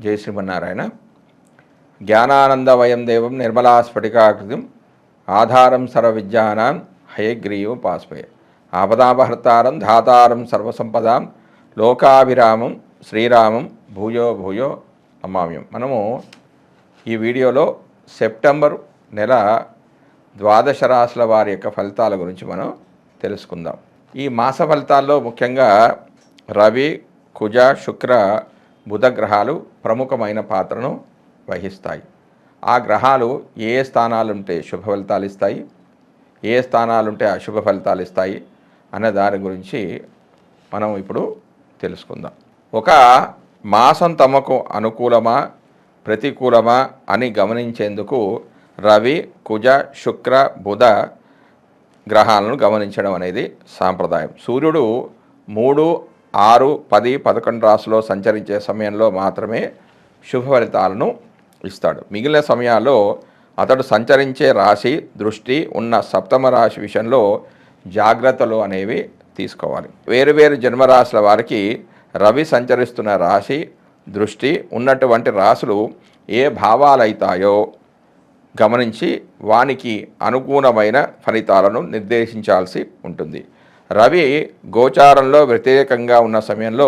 జై శ్రీమన్నారాయణ. జ్ఞానానందవయం దేవం నిర్మలాస్ఫటికాకృతిం ఆధారం సర్వవిద్యానాం హయగ్రీవం పాస్పయ ఆపదాపహర్తారం ధాతారం సర్వసంపదాం లోకాభిరామం శ్రీరామం భూయో భూయో నమామ్యం. మనము ఈ వీడియోలో సెప్టెంబర్ నెల ద్వాదశ రాశుల వారి యొక్క ఫలితాల గురించి మనం తెలుసుకుందాం. ఈ మాస ఫలితాల్లో ముఖ్యంగా రవి, కుజ, శుక్ర, బుధ గ్రహాలు ప్రముఖమైన పాత్రను వహిస్తాయి. ఆ గ్రహాలు ఏ స్థానాలుంటే శుభ ఫలితాలు ఇస్తాయి, ఏ స్థానాలుంటే అశుభ ఫలితాలు ఇస్తాయి అనే దాని గురించి మనం ఇప్పుడు తెలుసుకుందాం. ఒక మాసం తమకు అనుకూలమా ప్రతికూలమా అని గమనించేందుకు రవి, కుజ, శుక్ర, బుధ గ్రహాలను గమనించడం అనేది సాంప్రదాయం. సూర్యుడు 3, 6, 10, 11 రాశిలో సంచరించే సమయంలో మాత్రమే శుభ ఫలితాలను ఇస్తాడు. మిగిలిన సమయాల్లో అతడు సంచరించే రాశి దృష్టి ఉన్న సప్తమ రాశి విషయంలో జాగ్రత్తలు అనేవి తీసుకోవాలి. వేరువేరు జన్మరాశుల వారికి రవి సంచరిస్తున్న రాశి దృష్టి ఉన్నటువంటి రాశులు ఏ భావాలైతాయో గమనించి వానికి అనుకూలమైన ఫలితాలను నిర్దేశించాల్సి ఉంటుంది. రవి గోచారంలో వ్యతిరేకంగా ఉన్న సమయంలో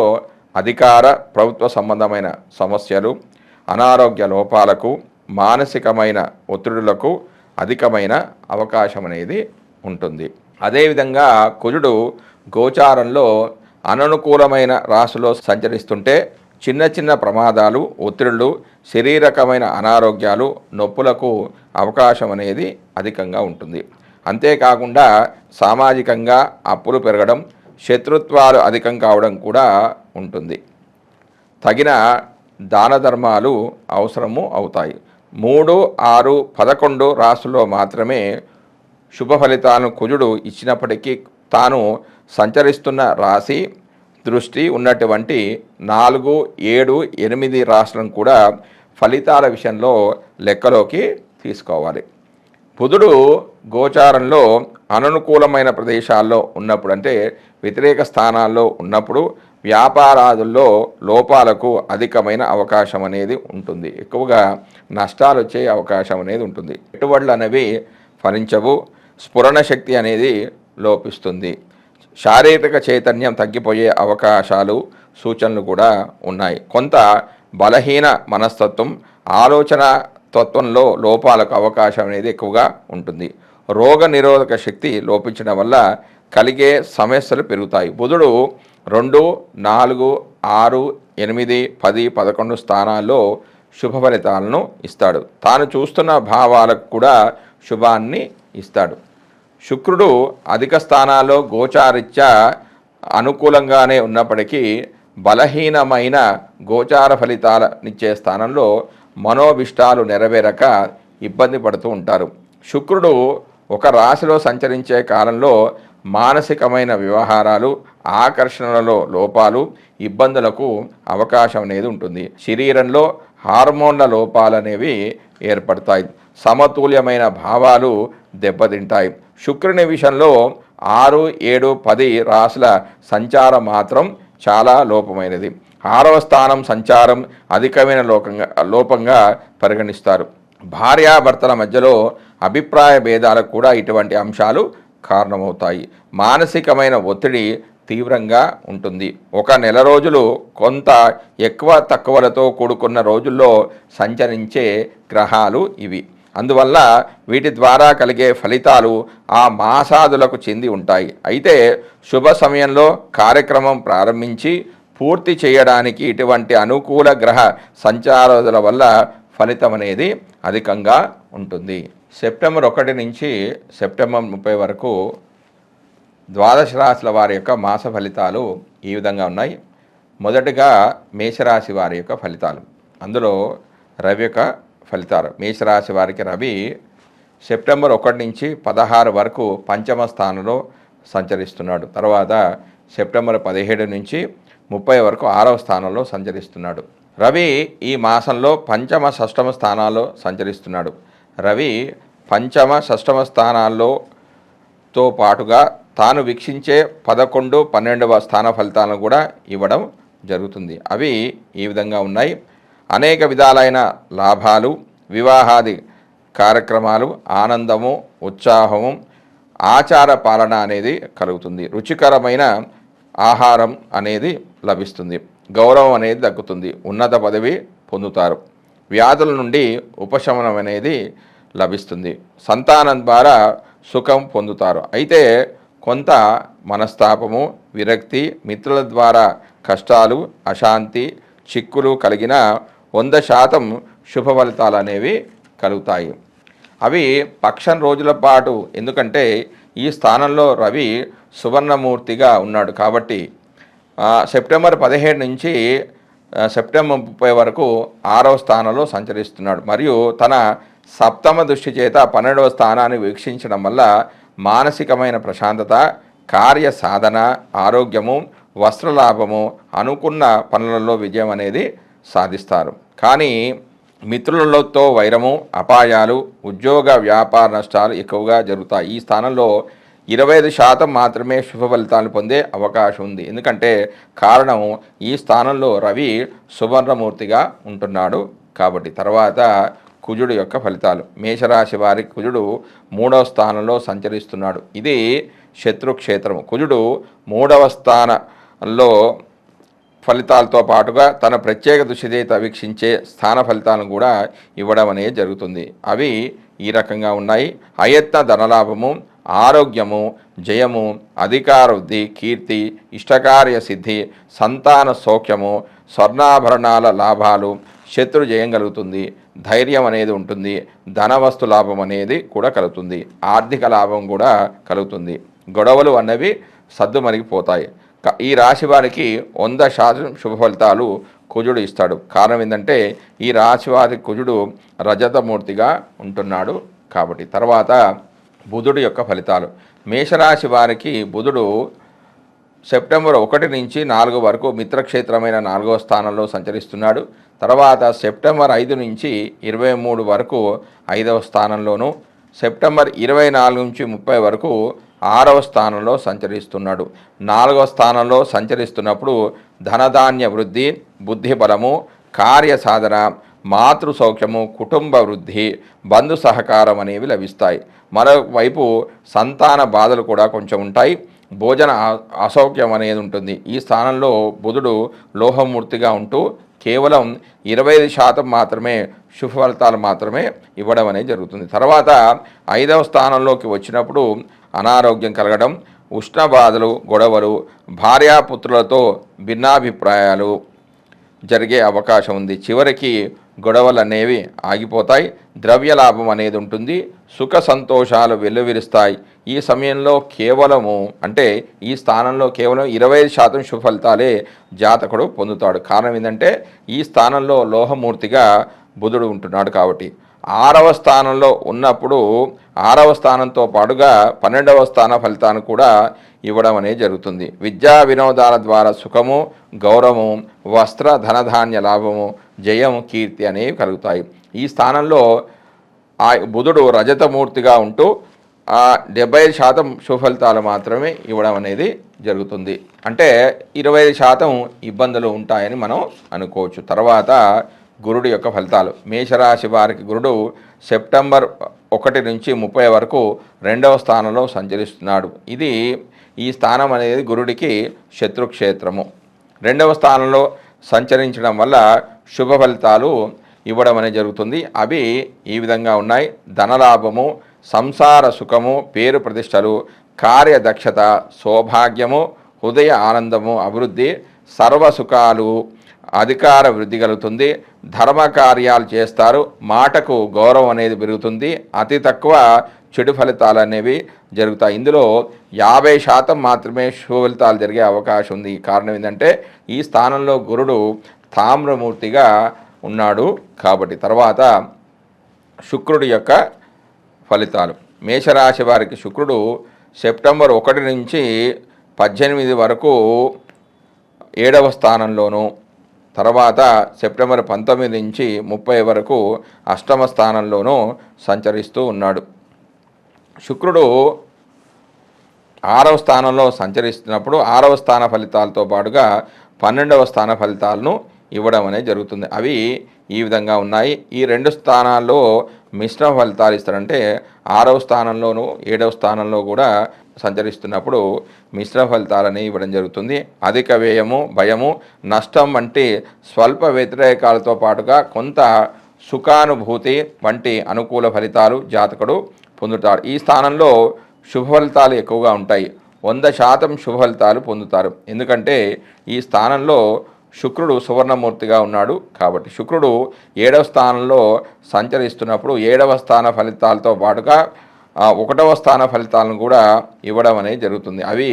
అధికార ప్రభుత్వ సంబంధమైన సమస్యలు, అనారోగ్య లోపాలకు, మానసికమైన ఒత్తిడులకు అధికమైన అవకాశం అనేది ఉంటుంది. అదేవిధంగా కుజుడు గోచారంలో అననుకూలమైన రాశిలో సంచరిస్తుంటే చిన్న చిన్న ప్రమాదాలు, ఒత్తిడులు, శరీరకమైన అనారోగ్యాలు, నొప్పులకు అవకాశం అనేది అధికంగా ఉంటుంది. అంతేకాకుండా సామాజికంగా అప్పులు పెరగడం, శత్రుత్వాలు అధికం కావడం కూడా ఉంటుంది. తగిన దాన ధర్మాలు అవసరము అవుతాయి. 3, 6, 11 రాశుల్లో మాత్రమే శుభ ఫలితాలను కుజుడు ఇచ్చినప్పటికీ తాను సంచరిస్తున్న రాశి దృష్టి ఉన్నటువంటి 4, 7, 8 రాశులను కూడా ఫలితాల విషయంలో లెక్కలోకి తీసుకోవాలి. బుధుడు గోచారంలో అననుకూలమైన ప్రదేశాల్లో ఉన్నప్పుడు, అంటే వ్యతిరేక స్థానాల్లో ఉన్నప్పుడు వ్యాపారాదుల్లో లోపాలకు అధికమైన అవకాశం అనేది ఉంటుంది. ఎక్కువగా నష్టాలు వచ్చే అవకాశం అనేది ఉంటుంది. పెట్టుబడులు అనేవి ఫలించవు, స్ఫురణ శక్తి అనేది లోపిస్తుంది, శారీరక చైతన్యం తగ్గిపోయే అవకాశాలు, సూచనలు కూడా ఉన్నాయి. కొంత బలహీన మనస్తత్వం, ఆలోచన తత్వంలో లోపాలకు అవకాశం అనేది ఎక్కువగా ఉంటుంది. రోగ నిరోధక శక్తి లోపించడం వల్ల కలిగే సమస్యలు పెరుగుతాయి. బుధుడు 2, 4, 6, 8, 10, 11 స్థానాల్లో శుభ ఫలితాలను ఇస్తాడు. తాను చూస్తున్న భావాలకు కూడా శుభాన్ని ఇస్తాడు. శుక్రుడు అధిక స్థానాల్లో గోచారిత్యా అనుకూలంగానే ఉన్నప్పటికీ బలహీనమైన గోచార ఫలితాలనిచ్చే స్థానంలో మనోభిష్టాలు నెరవేరక ఇబ్బంది పడుతూ ఉంటారు. శుక్రుడు ఒక రాశిలో సంచరించే కాలంలో మానసికమైన వ్యవహారాలు, ఆకర్షణలలో లోపాలు, ఇబ్బందులకు అవకాశం అనేది ఉంటుంది. శరీరంలో హార్మోన్ల లోపాలు అనేవి ఏర్పడతాయి. సమతుల్యమైన భావాలు దెబ్బతింటాయి. శుక్రుని విషయంలో 6, 7, 10 రాశుల సంచారం మాత్రం చాలా లోపమైనది. 6వ స్థానం సంచారం అధికమైన లోపంగా పరిగణిస్తారు. భార్యాభర్తల మధ్యలో అభిప్రాయ భేదాలకు కూడా ఇటువంటి అంశాలు కారణమవుతాయి. మానసికమైన ఒత్తిడి తీవ్రంగా ఉంటుంది. ఒక నెల రోజులు కొంత ఎక్కువ తక్కువలతో కూడుకున్న రోజుల్లో సంచరించే గ్రహాలు ఇవి. అందువల్ల వీటి ద్వారా కలిగే ఫలితాలు ఆ మాసాదులకు చెంది ఉంటాయి. అయితే శుభ సమయంలో కార్యక్రమం ప్రారంభించి పూర్తి చేయడానికి ఇటువంటి అనుకూల గ్రహ సంచారాల వల్ల ఫలితం అనేది అధికంగా ఉంటుంది. సెప్టెంబర్ 1 నుంచి సెప్టెంబర్ 30 వరకు ద్వాదశ రాశుల వారి యొక్క మాస ఫలితాలు ఈ విధంగా ఉన్నాయి. మొదటగా మేషరాశి వారి యొక్క ఫలితాలు. అందులో రవి యొక్క ఫలితాలు. మేషరాశి వారికి రవి సెప్టెంబర్ 1 నుంచి 16 వరకు పంచమ స్థానంలో సంచరిస్తున్నాడు. తర్వాత సెప్టెంబర్ 17 నుంచి 30 వరకు 6వ స్థానంలో సంచరిస్తున్నాడు. రవి ఈ మాసంలో పంచమ, షష్టమ స్థానాల్లో సంచరిస్తున్నాడు. రవి పంచమ, షష్టమ స్థానాల్లోతో పాటుగా తాను వీక్షించే 11, 12వ స్థాన ఫలితాలను కూడా ఇవ్వడం జరుగుతుంది. అవి ఈ విధంగా ఉన్నాయి. అనేక విధాలైన లాభాలు, వివాహాది కార్యక్రమాలు, ఆనందము, ఉత్సాహము, ఆచార పాలన అనేది కలుగుతుంది. రుచికరమైన ఆహారం అనేది లభిస్తుంది. గౌరవం అనేది దక్కుతుంది. ఉన్నత పదవి పొందుతారు. వ్యాధుల నుండి ఉపశమనం అనేది లభిస్తుంది. సంతానం ద్వారా సుఖం పొందుతారు. అయితే కొంత మనస్తాపము, విరక్తి, మిత్రుల ద్వారా కష్టాలు, అశాంతి, చిక్కులు కలిగిన 100% శుభ ఫలితాలు అనేవి కలుగుతాయి. అవి పక్షం రోజుల పాటు, ఎందుకంటే ఈ స్థానంలో రవి సువర్ణమూర్తిగా ఉన్నాడు కాబట్టి సెప్టెంబర్ 17 నుంచి సెప్టెంబర్ 30 వరకు 6వ స్థానంలో సంచరిస్తున్నాడు. మరియు తన సప్తమ దృష్టి చేత 12వ స్థానాన్ని వీక్షించడం వల్ల మానసికమైన ప్రశాంతత, కార్య సాధన, ఆరోగ్యము, వస్త్రలాభము, అనుకున్న పనులలో విజయం అనేది సాధిస్తారు. కానీ మిత్రులతో వైరము, అపాయాలు, ఉద్యోగ వ్యాపార నష్టాలు ఎక్కువగా జరుగుతాయి. ఈ స్థానంలో 25% మాత్రమే శుభ ఫలితాలు పొందే అవకాశం ఉంది. ఎందుకంటే కారణం ఈ స్థానంలో రవి సువర్ణమూర్తిగా ఉంటున్నాడు కాబట్టి. తర్వాత కుజుడు యొక్క ఫలితాలు. మేషరాశి వారికి కుజుడు 3వ స్థానంలో సంచరిస్తున్నాడు. ఇది శత్రుక్షేత్రము. కుజుడు 3వ స్థానంలో ఫలితాలతో పాటుగా తన ప్రత్యేక దృష్టిచేత వీక్షించే స్థాన ఫలితాలను కూడా ఇవ్వడం అనేది జరుగుతుంది. అవి ఈ రకంగా ఉన్నాయి. అయత్న ధనలాభము, ఆరోగ్యము, జయము, అధికార వృద్ధి, కీర్తి, ఇష్టకార్య సిద్ధి, సంతాన సౌఖ్యము, స్వర్ణాభరణాల లాభాలు, శత్రు జయం కలుగుతుంది, ధైర్యం అనేది ఉంటుంది, ధనవస్తు లాభం అనేది కూడా కలుగుతుంది, ఆర్థిక లాభం కూడా కలుగుతుంది. గొడవలు అన్నవి సద్దుమణిగిపోతాయి. ఈ రాశి వారికి 100% శుభ ఫలితాలు కుజుడు ఇస్తాడు. కారణం ఏంటంటే ఈ రాశి వారి కుజుడు రజతమూర్తిగా ఉంటున్నాడు కాబట్టి. తర్వాత బుధుడు యొక్క ఫలితాలు. మేషరాశి వారికి బుధుడు సెప్టెంబర్ 1 నుంచి 4 వరకు మిత్రక్షేత్రమైన 4వ స్థానంలో సంచరిస్తున్నాడు. తర్వాత సెప్టెంబర్ 5 నుంచి 23 వరకు 5వ స్థానంలోను, సెప్టెంబర్ 24 నుంచి 30 వరకు 6వ స్థానంలో సంచరిస్తున్నాడు. 4వ స్థానంలో సంచరిస్తున్నప్పుడు ధనధాన్య వృద్ధి, బుద్ధి బలము, కార్య సాధన, మాతృ సౌఖ్యము, కుటుంబ వృద్ధి, బంధు సహకారం అనేవి లభిస్తాయి. మరోవైపు సంతాన బాధలు కూడా కొంచెం ఉంటాయి. భోజన అసౌఖ్యం అనేది ఉంటుంది. ఈ స్థానంలో బుధుడు లోహమూర్తిగా ఉంటూ కేవలం 25% మాత్రమే శుభ ఫలితాలు మాత్రమే ఇవ్వడం అనేది జరుగుతుంది. తర్వాత 5వ స్థానంలోకి వచ్చినప్పుడు అనారోగ్యం కలగడం, ఉష్ణ బాధలు, గొడవలు, భార్యాపుత్రులతో భిన్నాభిప్రాయాలు జరిగే అవకాశం ఉంది. చివరికి గొడవలు అనేవి ఆగిపోతాయి. ద్రవ్య లాభం అనేది ఉంటుంది. సుఖ సంతోషాలు వెల్లువిరుస్తాయి. ఈ సమయంలో కేవలము అంటే ఈ స్థానంలో కేవలం 25% శుభ ఫలితాలే జాతకుడు పొందుతాడు. కారణం ఏంటంటే ఈ స్థానంలో లోహమూర్తిగా బుధుడు ఉంటున్నాడు కాబట్టి. 6వ స్థానంలో ఉన్నప్పుడు 6వ స్థానంతో పాటుగా 12వ స్థాన ఫలితాన్ని కూడా ఇవ్వడం అనేది జరుగుతుంది. విద్యా వినోదాల ద్వారా సుఖము, గౌరవము, వస్త్ర ధనధాన్య లాభము, జయము, కీర్తి అనేవి కలుగుతాయి. ఈ స్థానంలో ఆ బుధుడు రజతమూర్తిగా ఉంటూ 70% శుభ ఫలితాలు మాత్రమే ఇవ్వడం అనేది జరుగుతుంది. అంటే 25% ఇబ్బందులు ఉంటాయని మనం అనుకోవచ్చు. తర్వాత గురుడు యొక్క ఫలితాలు. మేషరాశి వారికి గురుడు సెప్టెంబర్ 1 నుంచి 30 వరకు 2వ స్థానంలో సంచరిస్తున్నాడు. ఈ స్థానం అనేది గురుడికి శత్రుక్షేత్రము. 2వ స్థానంలో సంచరించడం వల్ల శుభ ఫలితాలు ఇవ్వడం అనేది జరుగుతుంది. అవి ఈ విధంగా ఉన్నాయి. ధనలాభము, సంసార సుఖము, పేరు ప్రతిష్టలు, కార్యదక్షత, సౌభాగ్యము, హృదయ ఆనందము, అభివృద్ధి, సర్వసుఖాలు, అధికార వృద్ధి కలుగుతుంది. ధర్మ కార్యాలు చేస్తారు. మాటకు గౌరవం అనేది పెరుగుతుంది. అతి తక్కువ చెడు ఫలితాలు అనేవి జరుగుతాయి. ఇందులో 50% మాత్రమే శుభ ఫలితాలు జరిగే అవకాశం ఉంది. కారణం ఏంటంటే ఈ స్థానంలో గురుడు తామ్రమూర్తిగా ఉన్నాడు కాబట్టి. తర్వాత శుక్రుడి యొక్క ఫలితాలు. మేషరాశి వారికి శుక్రుడు సెప్టెంబర్ 1 నుంచి 18 వరకు 7వ స్థానంలోను, తర్వాత సెప్టెంబర్ 19 నుంచి 30 వరకు 8వ స్థానంలోనూ సంచరిస్తూ ఉన్నాడు. శుక్రుడు 6వ స్థానంలో సంచరిస్తున్నప్పుడు 6వ స్థాన ఫలితాలతో పాటుగా 12వ స్థాన ఫలితాలను ఇవ్వడం అనేది జరుగుతుంది. అవి ఈ విధంగా ఉన్నాయి. ఈ 2 స్థానాల్లో మిశ్రమ ఫలితాలు ఇస్తారంటే 6వ స్థానంలోను 7వ స్థానంలో కూడా సంచరిస్తున్నప్పుడు మిశ్రమ ఫలితాలని ఇవ్వడం జరుగుతుంది. అధిక వ్యయము, భయము, నష్టం వంటి స్వల్ప వ్యతిరేకాలతో పాటుగా కొంత సుఖానుభూతి వంటి అనుకూల ఫలితాలు జాతకుడు పొందుతాడు. ఈ స్థానంలో శుభ ఫలితాలు ఎక్కువగా ఉంటాయి. 100% శుభ ఫలితాలు పొందుతారు. ఎందుకంటే ఈ స్థానంలో శుక్రుడు సువర్ణమూర్తిగా ఉన్నాడు కాబట్టి శుక్రుడు 7వ స్థానంలో సంచరిస్తున్నప్పుడు 7వ స్థాన ఫలితాలతో పాటుగా 1వ స్థాన ఫలితాలను కూడా ఇవ్వడం అనేది జరుగుతుంది. అవి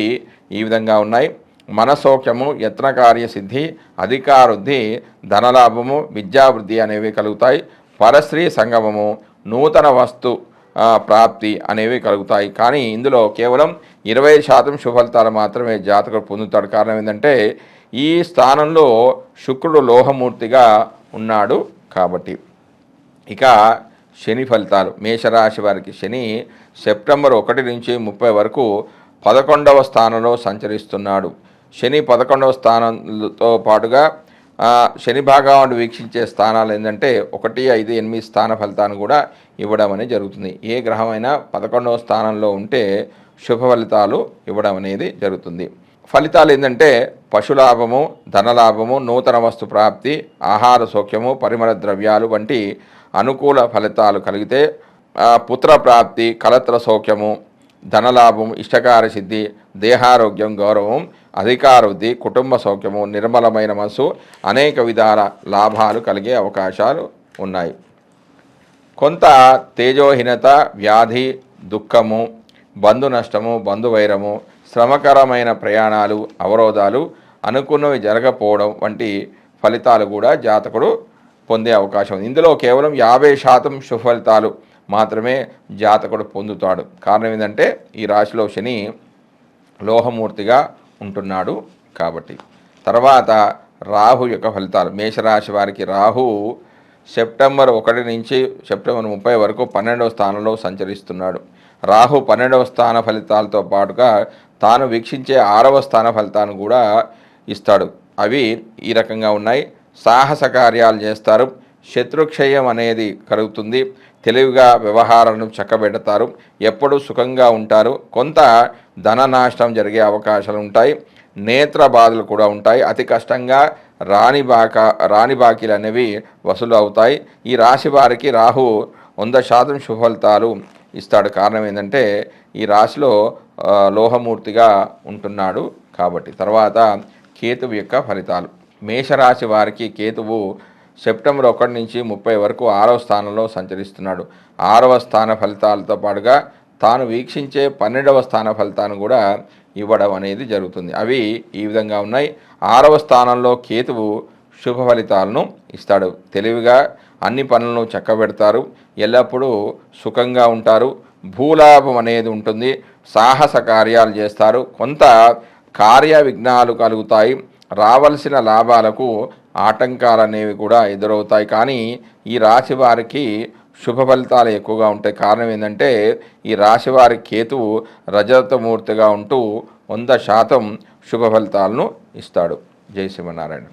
ఈ విధంగా ఉన్నాయి. మనసౌఖ్యము, యత్నకార్య సిద్ధి, అధికారుద్ధి, ధనలాభము, విద్యావృద్ధి అనేవి కలుగుతాయి. పరస్త్రీ సంగమము, నూతన వస్తు ప్రాప్తి అనేవి కలుగుతాయి. కానీ ఇందులో కేవలం 20% శుభఫలితాలు మాత్రమే జాతకుడు పొందుతాడు. కారణం ఏంటంటే ఈ స్థానంలో శుక్రుడు లోహమూర్తిగా ఉన్నాడు కాబట్టి. ఇక శని ఫలితాలు. మేషరాశి వారికి శని సెప్టెంబర్ 1 నుంచి 30 వరకు 11వ స్థానంలో సంచరిస్తున్నాడు. శని 11వ స్థానంతో పాటుగా శని భగవానుడు వీక్షించే స్థానాలు ఏంటంటే 1, 5, 8 స్థాన ఫలితాన్ని కూడా ఇవ్వడం అనేది జరుగుతుంది. ఏ గ్రహమైనా 11వ స్థానంలో ఉంటే శుభ ఫలితాలు ఇవ్వడం అనేది జరుగుతుంది. ఫలితాలు ఏంటంటే పశులాభము, ధనలాభము, నూతన వస్తు ప్రాప్తి, ఆహార సౌఖ్యము, పరిమళ ద్రవ్యాలు వంటి అనుకూల ఫలితాలు కలిగితే పుత్ర ప్రాప్తి, కలత్ర సౌఖ్యము, ధనలాభం, ఇష్టకార సిద్ధి, దేహారోగ్యం, గౌరవం, అధికారవృద్ధి, కుటుంబ సౌఖ్యము, నిర్మలమైన మనసు, అనేక విధాల లాభాలు కలిగే అవకాశాలు ఉన్నాయి. కొంత తేజోహీనత, వ్యాధి, దుఃఖము, బంధు నష్టము, బంధువైరము, శ్రమకరమైన ప్రయాణాలు, అవరోధాలు, అనుకున్నవి జరగకపోవడం వంటి ఫలితాలు కూడా జాతకుడు పొందే అవకాశం ఉంది. ఇందులో కేవలం 50% శుభ ఫలితాలు మాత్రమే జాతకుడు పొందుతాడు. కారణం ఏంటంటే ఈ రాశిలో శని లోహమూర్తిగా ఉంటున్నాడు కాబట్టి. తర్వాత రాహు యొక్క ఫలితాలు. మేషరాశి వారికి రాహు సెప్టెంబర్ 1 నుంచి సెప్టెంబర్ 30 వరకు 12వ స్థానంలో సంచరిస్తున్నాడు. రాహు 12వ స్థాన ఫలితాలతో పాటుగా తాను వీక్షించే 6వ స్థాన ఫలితాన్ని కూడా ఇస్తాడు. అవి ఈ రకంగా ఉన్నాయి. సాహస కార్యాలు చేస్తారు, శత్రుక్షయం అనేది కలుగుతుంది, తెలివిగా వ్యవహారాలను చక్కబెడతారు, ఎప్పుడూ సుఖంగా ఉంటారు, కొంత ధన నాశనం జరిగే అవకాశాలు ఉంటాయి, నేత్ర బాధలు కూడా ఉంటాయి, అతి కష్టంగా రాని బాకీలు అనేవి వసూలు అవుతాయి. ఈ రాశి వారికి రాహు 100% శుభ ఫలితాలు ఇస్తాడు. కారణం ఏంటంటే ఈ రాశిలో లోహమూర్తిగా ఉంటున్నాడు కాబట్టి. తర్వాత కేతువు యొక్క ఫలితాలు. మేషరాశి వారికి కేతువు సెప్టెంబర్ 1 నుంచి 30 వరకు 6వ స్థానంలో సంచరిస్తున్నాడు. 6వ స్థాన ఫలితాలతో పాటుగా తాను వీక్షించే 12వ స్థాన ఫలితాన్ని కూడా ఇవ్వడం అనేది జరుగుతుంది. అవి ఈ విధంగా ఉన్నాయి. 6వ స్థానంలో కేతువు శుభ ఫలితాలను ఇస్తాడు. తెలివిగా అన్ని పనులను చక్కబెడతారు, ఎల్లప్పుడూ సుఖంగా ఉంటారు, భూలాభం అనేది ఉంటుంది, సాహస కార్యాలు చేస్తారు, కొంత కార్య విఘ్నాలు కలుగుతాయి, రావలసిన లాభాలకు ఆటంకాలు అనేవి కూడా ఎదురవుతాయి. కానీ ఈ రాశి వారికి శుభ ఫలితాలు ఎక్కువగా ఉంటాయి. కారణం ఏంటంటే ఈ రాశి వారి కేతువు రజతమూర్తిగా ఉంటూ 100% శుభ ఫలితాలను ఇస్తాడు. జై శ్రీమన్నారాయణ.